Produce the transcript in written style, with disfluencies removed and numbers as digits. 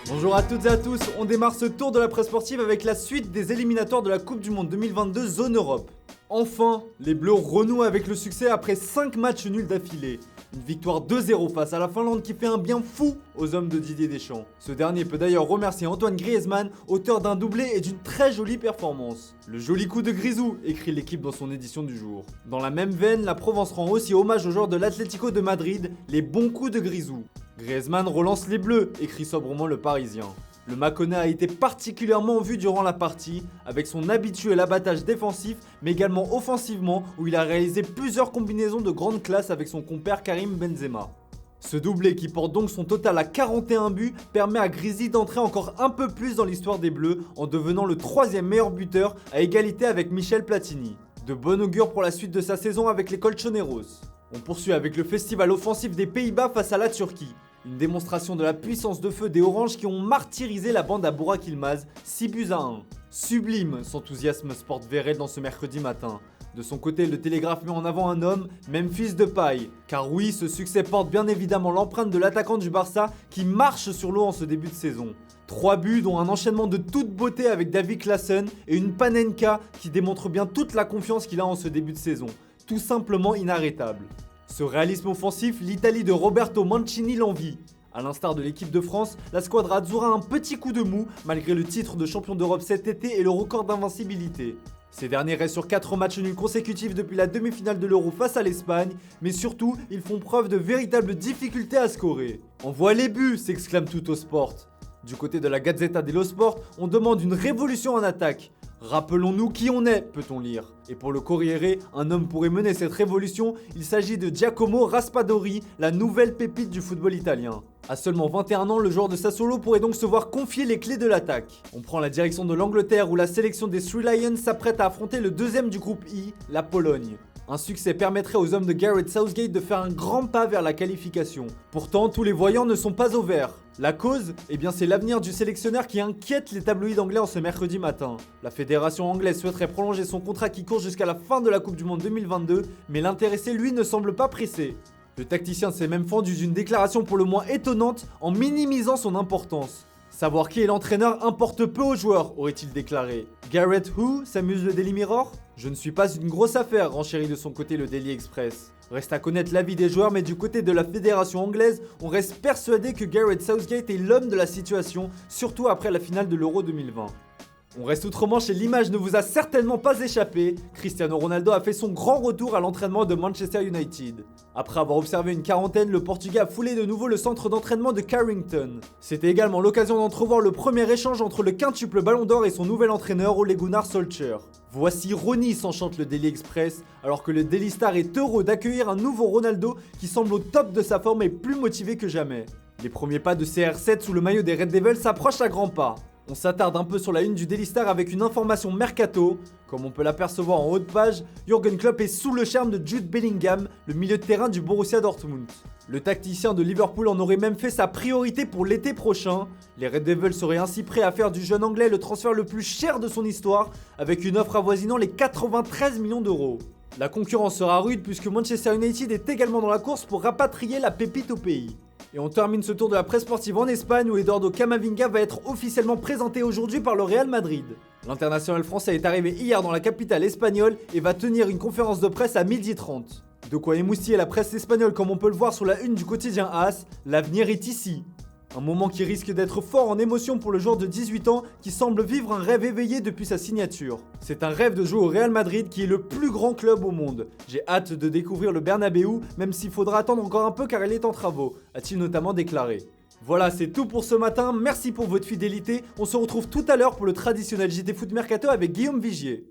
Bonjour à toutes et à tous, on démarre ce tour de la presse sportive avec la suite des éliminatoires de la Coupe du Monde 2022 Zone Europe. Enfin, les Bleus renouent avec le succès après 5 matchs nuls d'affilée. Une victoire 2-0 face à la Finlande qui fait un bien fou aux hommes de Didier Deschamps. Ce dernier peut d'ailleurs remercier Antoine Griezmann, auteur d'un doublé et d'une très jolie performance. Le joli coup de Grisou, écrit l'équipe dans son édition du jour. Dans la même veine, la Provence rend aussi hommage aux joueurs de l'Atlético de Madrid, les bons coups de Grisou. Griezmann relance les Bleus, écrit sobrement le Parisien. Le Mâconnais a été particulièrement vu durant la partie, avec son habituel abattage défensif, mais également offensivement, où il a réalisé plusieurs combinaisons de grande classe avec son compère Karim Benzema. Ce doublé, qui porte donc son total à 41 buts, permet à Grisy d'entrer encore un peu plus dans l'histoire des Bleus, en devenant le 3e meilleur buteur, à égalité avec Michel Platini. De bon augure pour la suite de sa saison avec les Colchoneros. On poursuit avec le festival offensif des Pays-Bas face à la Turquie. Une démonstration de la puissance de feu des Oranges qui ont martyrisé la bande à Burak Yılmaz, 6-1. Sublime, s'enthousiasme Sport VRL dans ce mercredi matin. De son côté, le Télégraphe met en avant un homme, Memphis Depay. Car oui, ce succès porte bien évidemment l'empreinte de l'attaquant du Barça qui marche sur l'eau en ce début de saison. 3 buts dont un enchaînement de toute beauté avec David Klaassen et une Panenka qui démontre bien toute la confiance qu'il a en ce début de saison. Tout simplement inarrêtable. Ce réalisme offensif, l'Italie de Roberto Mancini l'envie. A l'instar de l'équipe de France, la squadra azzurra a un petit coup de mou malgré le titre de champion d'Europe cet été et le record d'invincibilité. Ces derniers restent sur 4 matchs nuls consécutifs depuis la demi-finale de l'Euro face à l'Espagne, mais surtout, ils font preuve de véritables difficultés à scorer. Envoie les buts, s'exclame Tuttosport. Du côté de la Gazzetta dello Sport, on demande une révolution en attaque. Rappelons-nous qui on est, peut-on lire. Et pour le Corriere, un homme pourrait mener cette révolution, il s'agit de Giacomo Raspadori, la nouvelle pépite du football italien. À seulement 21 ans, le joueur de Sassuolo pourrait donc se voir confier les clés de l'attaque. On prend la direction de l'Angleterre où la sélection des Three Lions s'apprête à affronter le deuxième du groupe I, la Pologne. Un succès permettrait aux hommes de Gareth Southgate de faire un grand pas vers la qualification. Pourtant, tous les voyants ne sont pas au vert. La cause, eh bien c'est l'avenir du sélectionneur qui inquiète les tabloïds anglais en ce mercredi matin. La fédération anglaise souhaiterait prolonger son contrat qui court jusqu'à la fin de la Coupe du Monde 2022, mais l'intéressé lui ne semble pas pressé. Le tacticien s'est même fendu d'une déclaration pour le moins étonnante en minimisant son importance. Savoir qui est l'entraîneur importe peu aux joueurs, aurait-il déclaré. Gareth Who, s'amuse le Daily Mirror? Je ne suis pas une grosse affaire, renchérit de son côté le Daily Express. Reste à connaître l'avis des joueurs, mais du côté de la fédération anglaise, on reste persuadé que Gareth Southgate est l'homme de la situation, surtout après la finale de l'Euro 2020. On reste outre-Manche et l'image ne vous a certainement pas échappé. Cristiano Ronaldo a fait son grand retour à l'entraînement de Manchester United. Après avoir observé une quarantaine, le Portugais a foulé de nouveau le centre d'entraînement de Carrington. C'était également l'occasion d'entrevoir le premier échange entre le quintuple Ballon d'Or et son nouvel entraîneur Ole Gunnar Solskjaer. Voici Ronny, s'enchante le Daily Express, alors que le Daily Star est heureux d'accueillir un nouveau Ronaldo qui semble au top de sa forme et plus motivé que jamais. Les premiers pas de CR7 sous le maillot des Red Devils s'approchent à grands pas. On s'attarde un peu sur la une du Daily Star avec une information mercato. Comme on peut l'apercevoir en haut de page, Jürgen Klopp est sous le charme de Jude Bellingham, le milieu de terrain du Borussia Dortmund. Le tacticien de Liverpool en aurait même fait sa priorité pour l'été prochain. Les Red Devils seraient ainsi prêts à faire du jeune anglais le transfert le plus cher de son histoire, avec une offre avoisinant les 93 millions d'euros. La concurrence sera rude puisque Manchester United est également dans la course pour rapatrier la pépite au pays. Et on termine ce tour de la presse sportive en Espagne où Eduardo Camavinga va être officiellement présenté aujourd'hui par le Real Madrid. L'international français est arrivé hier dans la capitale espagnole et va tenir une conférence de presse à 12h30. De quoi émoustiller la presse espagnole comme on peut le voir sur la une du quotidien AS, l'avenir est ici. Un moment qui risque d'être fort en émotion pour le joueur de 18 ans qui semble vivre un rêve éveillé depuis sa signature. C'est un rêve de jouer au Real Madrid qui est le plus grand club au monde. J'ai hâte de découvrir le Bernabéu, même s'il faudra attendre encore un peu car il est en travaux, a-t-il notamment déclaré. Voilà, c'est tout pour ce matin, merci pour votre fidélité, on se retrouve tout à l'heure pour le traditionnel JT Foot Mercato avec Guillaume Vigier.